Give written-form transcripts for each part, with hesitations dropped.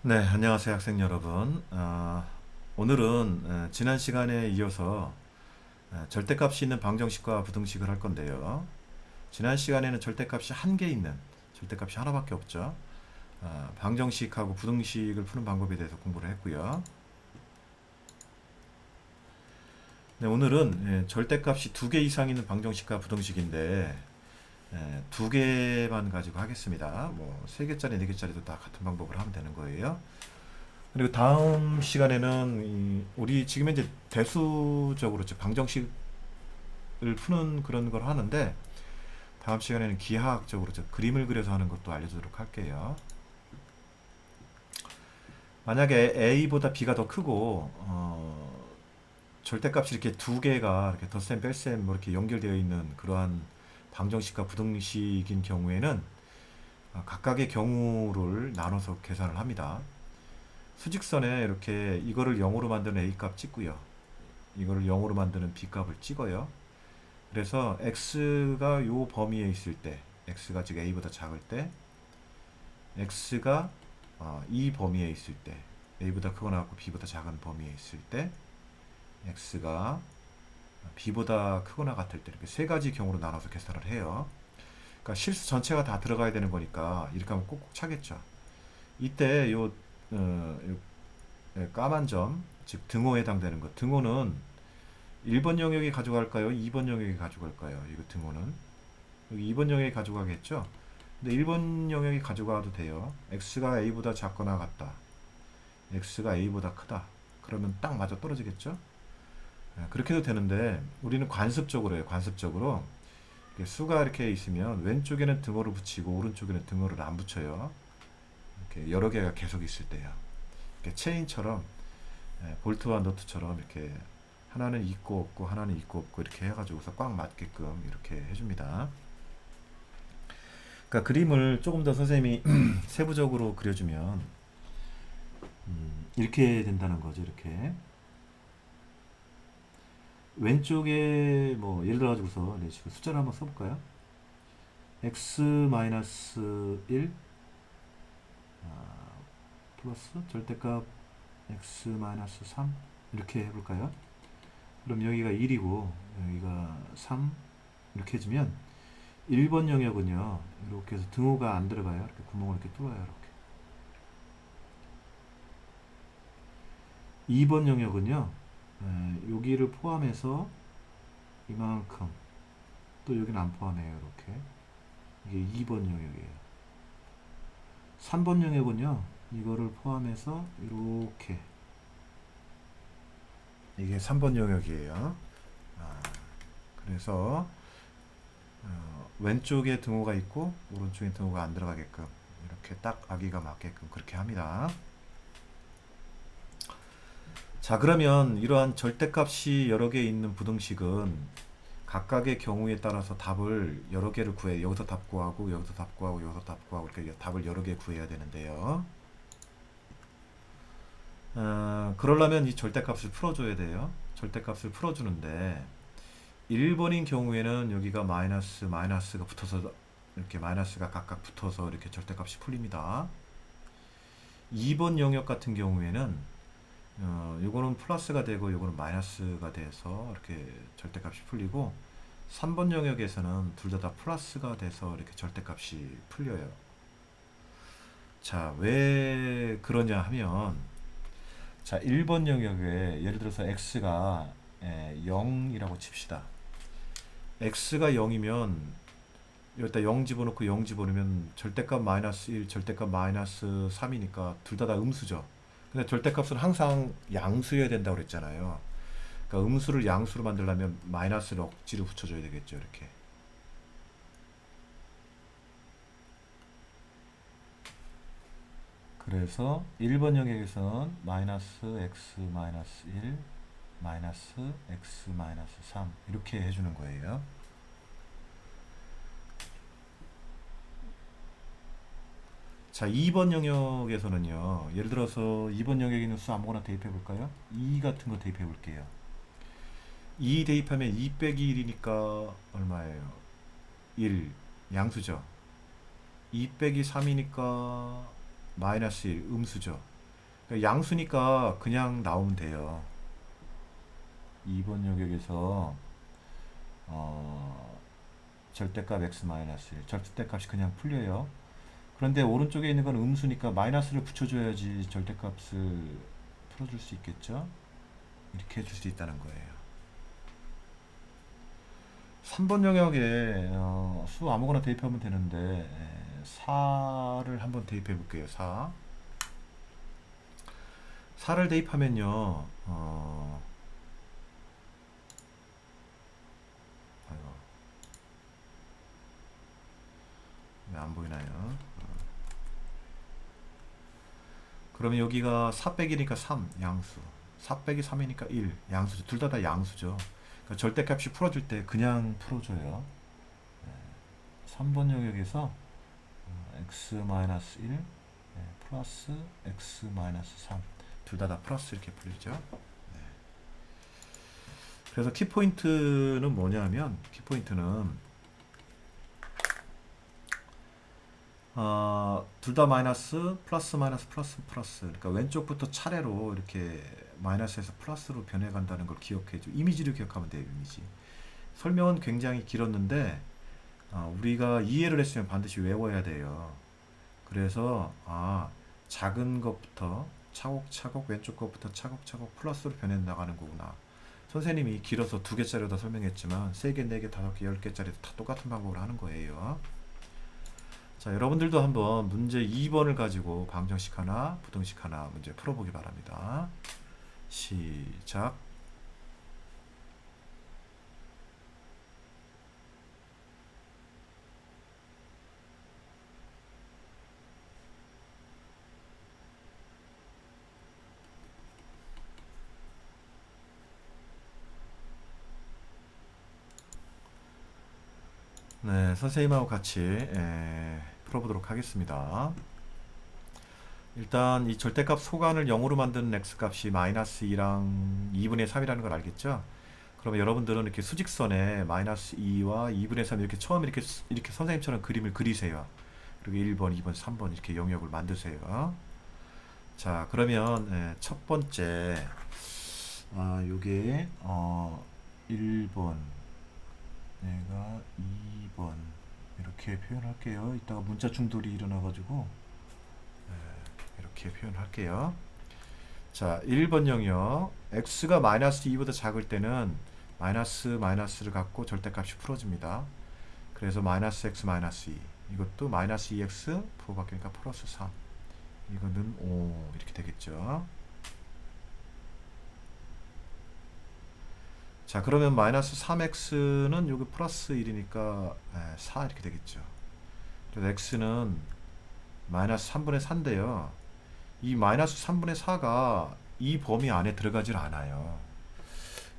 네, 안녕하세요, 학생 여러분. 오늘은 지난 시간에 이어서 절대값이 있는 방정식과 부등식을 할 건데요. 지난 시간에는 절대값이 한 개 있는, 절대값이 하나밖에 없죠. 방정식하고 부등식을 푸는 방법에 대해서 공부를 했고요. 네, 오늘은 절대값이 두 개 이상 있는 방정식과 부등식인데 두 개만 가지고 하겠습니다. 뭐 세 개짜리, 네 개짜리도 다 같은 방법을 하면 되는 거예요. 그리고 다음 시간에는 우리 지금 현재 대수적으로 방정식을 푸는 그런 걸 하는데 다음 시간에는 기하학적으로 그림을 그려서 하는 것도 알려주도록 할게요. 만약에 a보다 b가 더 크고 절대값이 이렇게 두 개가 이렇게 덧셈 뺄셈 뭐 이렇게 연결되어 있는 그러한 방정식과 부등식인 경우에는 각각의 경우를 나눠서 계산을 합니다. 수직선에 이렇게 이거를 0으로 만드는 a 값 찍고요. 이거를 0으로 만드는 b 값을 찍어요. 그래서 x가 요 범위에 있을 때, x가 즉 a보다 작을 때, x가 이 범위에 있을 때, a보다 크거나 같고 b보다 작은 범위에 있을 때, x가 b보다 크거나 같을 때 이렇게 세 가지 경우로 나눠서 계산을 해요. 그러니까 실수 전체가 다 들어가야 되는 거니까 이렇게 하면 꼭꼭 차겠죠. 이때 요 까만 점, 즉 등호에 해당되는 것, 등호는 1번 영역이 가져갈까요? 2번 영역이 가져갈까요? 이거 등호는 여기 2번 영역이 가져가겠죠? 근데 1번 영역이 가져가도 돼요. x가 a보다 작거나 같다. x가 a보다 크다. 그러면 딱 맞아 떨어지겠죠? 그렇게 해도 되는데 우리는 관습적으로 해요. 관습적으로 수가 이렇게 있으면 왼쪽에는 등호를 붙이고 오른쪽에는 등호를 안 붙여요. 이렇게 여러 개가 계속 있을 때요. 이렇게 체인처럼 볼트와 너트처럼 이렇게 하나는 있고 없고 하나는 있고 없고 이렇게 해가지고서 꽉 맞게끔 이렇게 해줍니다. 그러니까 그림을 조금 더 선생님이 세부적으로 그려주면 이렇게 된다는 거죠. 이렇게 왼쪽에 뭐 예를 들어가지고서 네, 지금 숫자를 한번 써볼까요? x 1 플러스 절대값 x 3 이렇게 해볼까요? 그럼 여기가 1이고 여기가 3 이렇게 해주면 1번 영역은요 이렇게 해서 등호가 안 들어가요. 이렇게 구멍을 이렇게 뚫어요. 이렇게 2번 영역은요 여기를 포함해서 이만큼 또 여기는 안 포함해요. 이렇게 이게 2번 영역이에요. 3번 영역은요 이거를 포함해서 이렇게 이게 3번 영역이에요. 그래서 왼쪽에 등호가 있고 오른쪽에 등호가 안 들어가게끔 이렇게 딱 아기가 맞게끔 그렇게 합니다. 자, 그러면 이러한 절대값이 여러 개 있는 부등식은 각각의 경우에 따라서 답을 여러 개를 구해. 여기서 답 구하고 여기서 답 구하고 여기서 답 구하고 이렇게 답을 여러 개 구해야 되는데요. 그러려면 이 절대값을 풀어줘야 돼요. 절대값을 풀어주는데 1번인 경우에는 여기가 마이너스가 붙어서 이렇게 마이너스가 각각 붙어서 이렇게 절대값이 풀립니다. 2번 영역 같은 경우에는 요거는 플러스가 되고 요거는 마이너스가 돼서 이렇게 절대값이 풀리고 3번 영역에서는 둘 다 플러스가 돼서 이렇게 절대값이 풀려요. 자, 왜 그러냐 하면 자, 1번 영역에 예를 들어서 x가 0이라고 칩시다. x가 0이면 여기다 0 집어넣고 0 집어넣으면 절대값 마이너스 1, 절대값 마이너스 3이니까 둘 다 음수죠. 근데 절대값은 항상 양수여야 된다고 그랬잖아요. 그러니까 음수를 양수로 만들려면 마이너스를 억지로 붙여줘야 되겠죠. 이렇게. 그래서 1번 영역에서는 마이너스 x 마이너스 1 마이너스 x 마이너스 3 이렇게 해주는 거예요. 자, 2번 영역에서는요. 예를 들어서 2번 영역에 있는 수 아무거나 대입해 볼까요? 2 같은 거 대입해 볼게요. 2 대입하면 2 빼기 1이니까 얼마예요? 1 양수죠. 2 빼기 3이니까 마이너스 1 음수죠. 양수니까 그냥 나오면 돼요. 2번 영역에서 어, 절대값 x-1 절대값이 그냥 풀려요. 그런데 오른쪽에 있는 건 음수니까 마이너스를 붙여줘야지 절대값을 풀어줄 수 있겠죠. 이렇게 해줄 수 있다는 거예요. 3번 영역에 수 아무거나 대입하면 되는데 4를 한번 대입해 볼게요. 4를 대입하면요. 왜 안 보이나요? 그러면 여기가 4 빼기니까 3 양수, 4 빼기 3이니까 1 양수죠. 둘 다 양수죠. 그러니까 절대값이 풀어줄 때 그냥 풀어줘요. 3번 영역에서 x-1 플러스 x-3 둘 다 플러스 이렇게 풀리죠. 그래서 키포인트는 뭐냐면 키포인트는 둘 다 마이너스 플러스 마이너스 플러스 플러스 그러니까 왼쪽부터 차례로 이렇게 마이너스에서 플러스로 변해간다는 걸 기억해줘. 이미지를 기억하면 돼요. 이미지. 설명은 굉장히 길었는데 우리가 이해를 했으면 반드시 외워야 돼요. 그래서 작은 것부터 차곡차곡 왼쪽 것부터 차곡차곡 플러스로 변해 나가는 거구나. 선생님이 길어서 2개짜리로 다 설명했지만 3개, 4개, 5개, 10개짜리도 다 똑같은 방법으로 하는 거예요. 자, 여러분들도 한번 문제 2번을 가지고 방정식 하나, 부등식 하나 문제 풀어보기 바랍니다. 시작. 네, 선생님하고 같이 풀어보도록 하겠습니다. 일단 이 절대값 소간을 0으로 만드는 x값이 마이너스 2랑 2분의 3이라는 걸 알겠죠? 그러면 여러분들은 이렇게 수직선에 마이너스 2와 2분의 3 이렇게 처음 이렇게 선생님처럼 그림을 그리세요. 그리고 1번, 2번, 3번 이렇게 영역을 만드세요. 자, 그러면 첫 번째 요게 1번 내가 2번 이렇게 표현할게요. 이따가 문자 충돌이 일어나가지고 이렇게 표현할게요. 자, 1번 영역 x가 마이너스 2보다 작을 때는 마이너스를 갖고 절대값이 풀어집니다. 그래서 마이너스 x 마이너스 2 이것도 마이너스 2x 부호 바뀌니까 플러스 3 이거는 5 이렇게 되겠죠. 자, 그러면 마이너스 3x는 여기 플러스 1이니까 4 이렇게 되겠죠. 그래서 x는 마이너스 3분의 4인데요. 이 마이너스 3분의 4가 이 범위 안에 들어가질 않아요.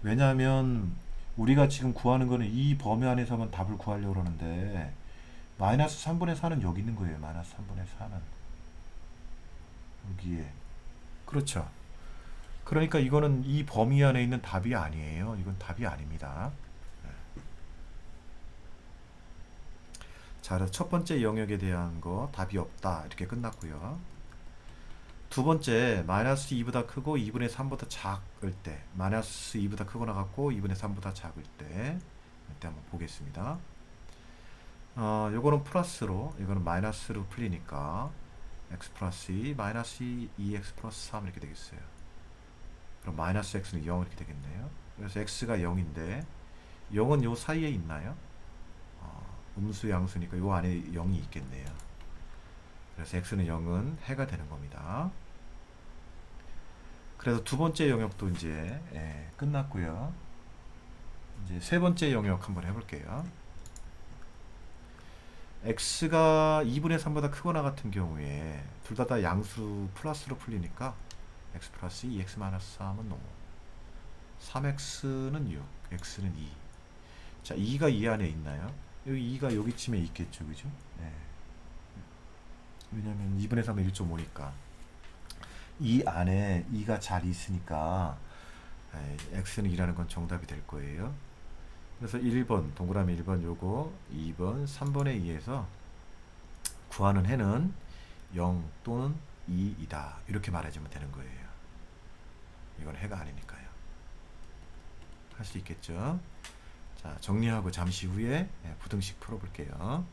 왜냐하면 우리가 지금 구하는 거는 이 범위 안에서만 답을 구하려고 그러는데 마이너스 3분의 4는 여기 있는 거예요. 마이너스 3분의 4는 여기에. 그렇죠. 그러니까 이거는 이 범위 안에 있는 답이 아니에요. 이건 답이 아닙니다. 자, 그래서 첫 번째 영역에 대한 거 답이 없다 이렇게 끝났고요. 두 번째 마이너스 2보다 크고 2분의 3보다 작을 때 마이너스 2보다 크거나 같고 2분의 3보다 작을 때 이때 한번 보겠습니다. 요거는 플러스로 이거는 마이너스로 풀리니까 x 플러스 2 마이너스 2x 플러스 3 이렇게 되겠어요. 그럼 마이너스 x는 0 이렇게 되겠네요. 그래서 x가 0인데 0은 요 사이에 있나요? 음수 양수니까 요 안에 0이 있겠네요. 그래서 x는 0은 해가 되는 겁니다. 그래서 두 번째 영역도 이제 끝났고요. 이제 세 번째 영역 한번 해볼게요. x가 2분의 3보다 크거나 같은 경우에 둘 다 양수 플러스로 풀리니까 x 플러스 2, x 마이너스 3은 5 3x는 6, x는 2. 자, 2가 이 안에 있나요? 여기 2가 여기쯤에 있겠죠, 그죠? 왜냐면 2분의 3은 1.5니까 이 안에 2가 잘 있으니까 x는 2라는 건 정답이 될 거예요. 그래서 1번 동그라미 1번 요거 2번 3번에 의해서 구하는 해는 0 또는 2이다. 이렇게 말해주면 되는 거예요. 이건 해가 아니니까요. 할 수 있겠죠? 자, 정리하고 잠시 후에 부등식 풀어볼게요.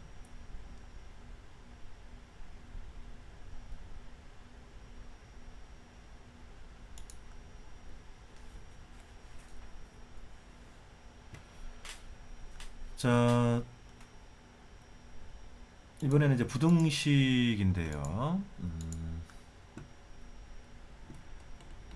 자, 이번에는 이제 부등식인데요.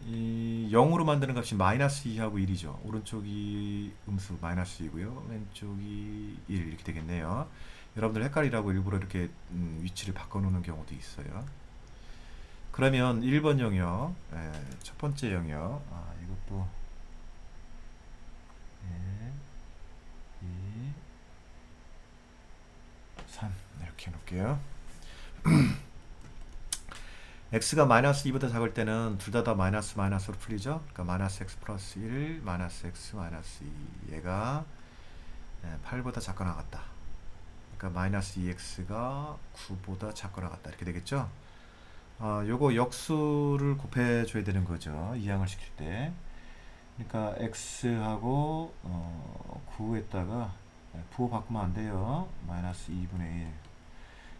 이 0으로 만드는 값이 마이너스 2하고 1이죠. 오른쪽이 음수 마이너스 2고요. 왼쪽이 1 이렇게 되겠네요. 여러분들 헷갈리라고 일부러 이렇게 위치를 바꿔놓는 경우도 있어요. 그러면 1번 영역, 첫 번째 영역, 이것도 2, 3 이렇게 해놓을게요. x가 마이너스 2보다 작을 때는 둘 다 마이너스 마이너스로 풀리죠. 그러니까 마이너스 x 플러스 1, 마이너스 x 마이너스 2. 얘가 8보다 작거나 같다. 그러니까 마이너스 2x가 9보다 작거나 같다. 이렇게 되겠죠. 요거 역수를 곱해줘야 되는 거죠. 이항을 시킬 때. 그러니까 x하고 9에다가 부호 바꾸면 안 돼요. 마이너스 2분의 1.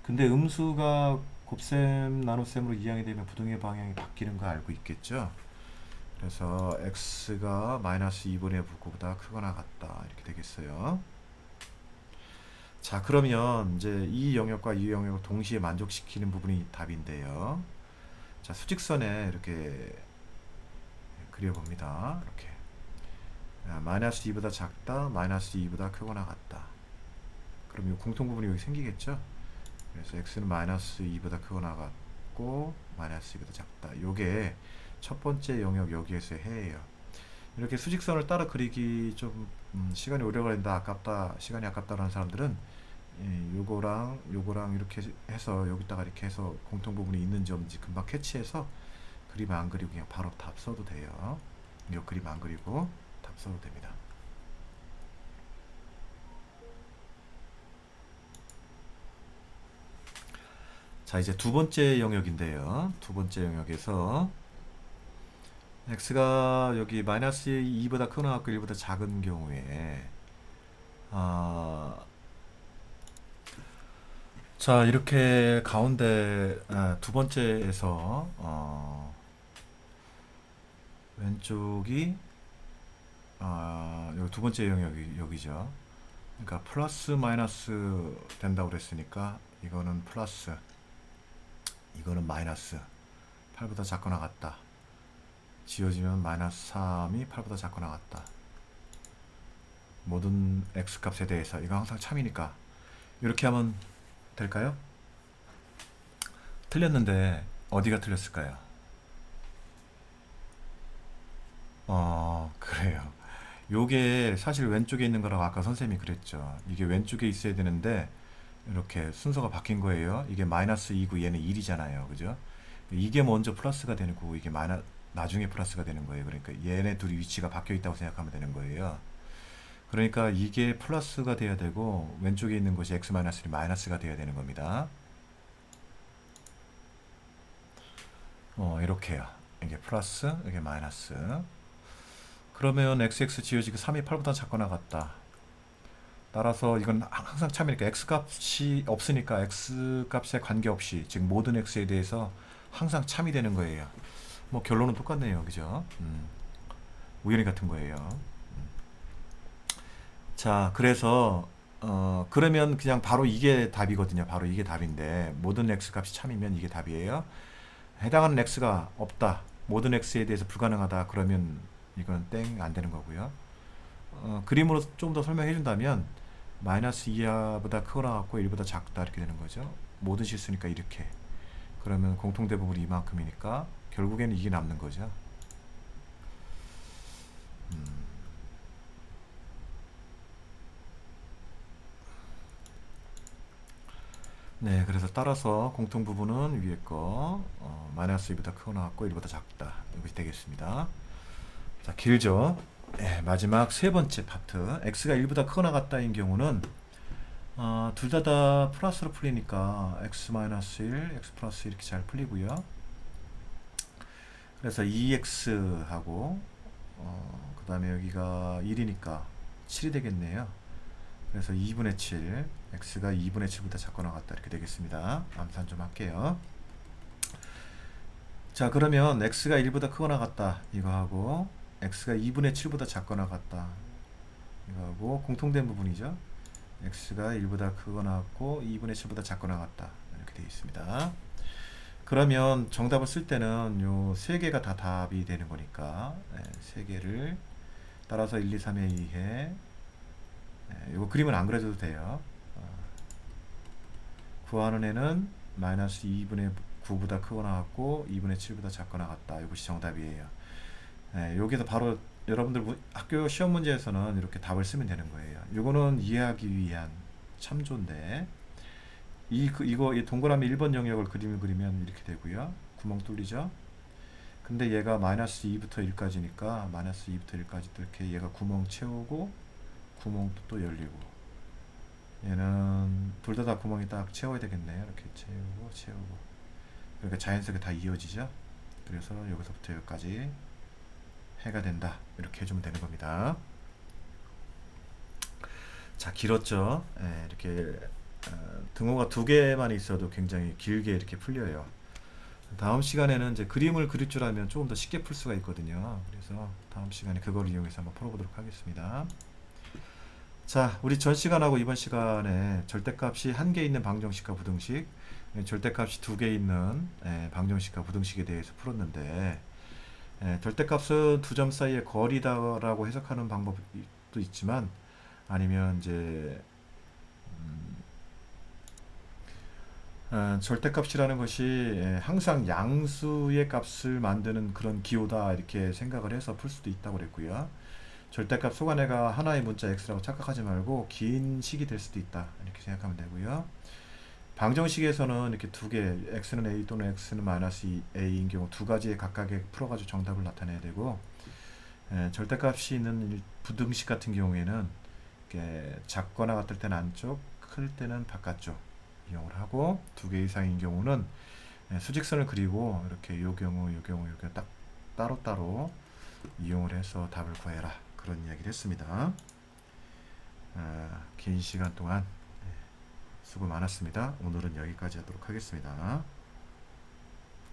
근데 음수가 곱셈 나눗셈으로 이항이 되면 부등의 방향이 바뀌는 거 알고 있겠죠? 그래서 x가 마이너스 2분의 부호보다 크거나 같다. 이렇게 되겠어요. 자, 그러면 이제 이 영역과 이 영역을 동시에 만족시키는 부분이 답인데요. 자, 수직선에 이렇게 그려봅니다. 이렇게 마이너스 2보다 작다, 마이너스 2보다 크거나 같다. 그럼 이 공통 부분이 여기 생기겠죠? 그래서 x는 마이너스 2보다 크거나 같고 마이너스 2보다 작다. 요게 첫 번째 영역 여기에서 해예요. 이렇게 수직선을 따라 그리기 좀 시간이 오래 걸린다, 아깝다, 시간이 아깝다라는 사람들은 요거랑 요거랑 이렇게 해서 여기다가 이렇게 해서 공통 부분이 있는지 없는지 금방 캐치해서 그림 안 그리고 그냥 바로 답 써도 돼요. 요 그림 안 그리고 답 써도 됩니다. 자, 이제 두 번째 영역인데요. 두 번째 영역에서 x가 여기 마이너스 2보다 크거나 같고 1보다 작은 경우에 자, 이렇게 가운데 두 번째에서 왼쪽이 여기 두 번째 영역이 여기죠. 그러니까 플러스 마이너스 된다고 그랬으니까 이거는 플러스, 이거는 마이너스 8보다 작거나 같다. 지워지면 마이너스 3이 8보다 작거나 같다. 모든 x값에 대해서 이거 항상 참이니까 이렇게 하면 될까요? 틀렸는데 어디가 틀렸을까요? 그래요. 요게 사실 왼쪽에 있는 거라고 아까 선생님이 그랬죠. 이게 왼쪽에 있어야 되는데 이렇게 순서가 바뀐 거예요. 이게 마이너스 2고 얘는 1이잖아요. 그죠? 이게 먼저 플러스가 되는 거고 이게 나중에 플러스가 되는 거예요. 그러니까 얘네 둘이 위치가 바뀌어 있다고 생각하면 되는 거예요. 그러니까 이게 플러스가 돼야 되고 왼쪽에 있는 것이 x-1이 마이너스가 돼야 되는 겁니다. 이렇게요. 이게 플러스, 이게 마이너스. 그러면 xx 지워지고 3이 8보다 작거나 같다. 따라서 이건 항상 참이니까 x값이 없으니까 x값에 관계없이 즉 모든 x에 대해서 항상 참이 되는 거예요. 뭐 결론은 똑같네요. 그죠? 우연히 같은 거예요. 자, 그래서 그러면 그냥 바로 이게 답이거든요. 바로 이게 답인데 모든 x값이 참이면 이게 답이에요. 해당하는 x가 없다, 모든 x에 대해서 불가능하다, 그러면 이건 땡, 안 되는 거고요. 그림으로 좀 더 설명해 준다면 마이너스 2보다 크거나 같고 1보다 작다 이렇게 되는 거죠. 모든 실수니까 이렇게. 그러면 공통 대부분이 이만큼이니까 결국에는 이게 남는 거죠. 네, 그래서 따라서 공통 부분은 위에 거 마이너스 2보다 크거나 같고 1보다 작다 이것이 되겠습니다. 자, 길죠. 네, 마지막 세 번째 파트, x가 1보다 크거나 같다인 경우는 둘 다 플러스로 풀리니까 x-1, x 플러스 이렇게 잘 풀리고요. 그래서 2x하고 그 다음에 여기가 1이니까 7이 되겠네요. 그래서 2분의 7, x가 2분의 7보다 작거나 같다 이렇게 되겠습니다. 암산 좀 할게요. 자, 그러면 x가 1보다 크거나 같다 이거 하고, x가 2분의 7보다 작거나 같다 이거 하고, 공통된 부분이죠. x가 1보다 크거나 같고 2분의 7보다 작거나 같다 이렇게 되어 있습니다. 그러면 정답을 쓸 때는 요 세 개가 다 답이 되는 거니까, 세 개를 따라서 1, 2, 3에 의해, 이거 그림은 안 그려줘도 돼요. 구하는 애는 마이너스 2분의 9보다 크거나 같고 2분의 7보다 작거나 같다. 이것이 정답이에요. 여기서 바로 여러분들 학교 시험 문제에서는 이렇게 답을 쓰면 되는 거예요. 이거는 이해하기 위한 참조인데, 이 동그라미 1번 영역을 그림을 그리면 이렇게 되고요. 구멍 뚫리죠? 근데 얘가 마이너스 2부터 1까지니까 마이너스 2부터 1까지 또 이렇게 얘가 구멍 채우고 구멍도 또 열리고, 얘는 둘 다 구멍이 딱 채워야 되겠네요. 이렇게 채우고 그러니까 자연스럽게 다 이어지죠. 그래서 여기서부터 여기까지 해가 된다 이렇게 해주면 되는 겁니다. 자, 길었죠. 이렇게 등호가 두 개만 있어도 굉장히 길게 이렇게 풀려요. 다음 시간에는 이제 그림을 그릴 줄 알면 조금 더 쉽게 풀 수가 있거든요. 그래서 다음 시간에 그걸 이용해서 한번 풀어보도록 하겠습니다. 자, 우리 전 시간하고 이번 시간에 절대값이 한 개 있는 방정식과 부등식, 절대값이 두 개 있는 방정식과 부등식에 대해서 풀었는데, 절대값은 두 점 사이의 거리다라고 해석하는 방법도 있지만, 아니면 이제 절대값이라는 것이 항상 양수의 값을 만드는 그런 기호다 이렇게 생각을 해서 풀 수도 있다고 그랬고요. 절대값 소간회가 하나의 문자 x라고 착각하지 말고 긴 식이 될 수도 있다 이렇게 생각하면 되고요. 방정식에서는 이렇게 두 개, x는 a 또는 x는 마이너스 a인 경우 두 가지의 각각의 풀어가지고 정답을 나타내야 되고, 절대값이 있는 부등식 같은 경우에는 이렇게 작거나 같을 때는 안쪽, 클 때는 바깥쪽 이용을 하고, 두 개 이상인 경우는 수직선을 그리고 이렇게 요 경우 딱 따로따로 이용을 해서 답을 구해라 그런 이야기를 했습니다. 긴 시간 동안 수고 많았습니다. 오늘은 여기까지 하도록 하겠습니다.